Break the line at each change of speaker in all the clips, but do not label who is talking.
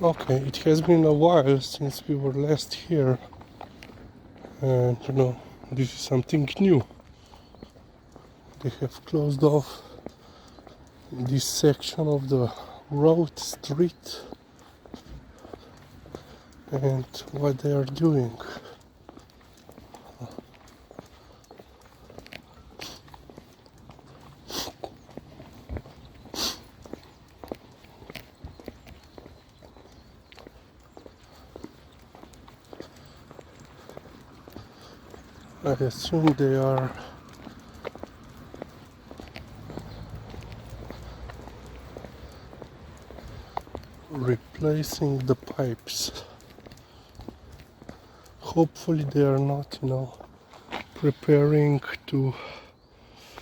Okay, it has been a while since we were last here, and you know, this is something new. They have closed off this section of the road, street, and what they are doing. I assume they are replacing the pipes. Hopefully they are not, you know, preparing to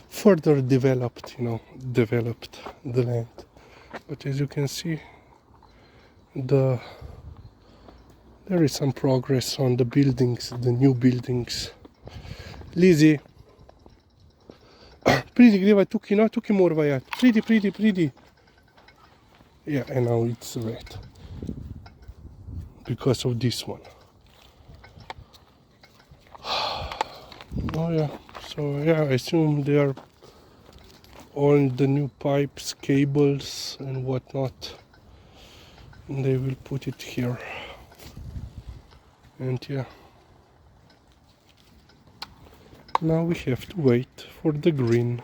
further developed the land. But as you can see, there is some progress on the buildings, the new buildings. Lizzie, pridi, grivaj tukaj, no, tukaj morava jati. Pridi. Yeah, and now it's red. Because of this one. Oh yeah, so yeah, I assume they are on the new pipes, cables and whatnot. And they will put it here. And yeah. Now we have to wait for the green.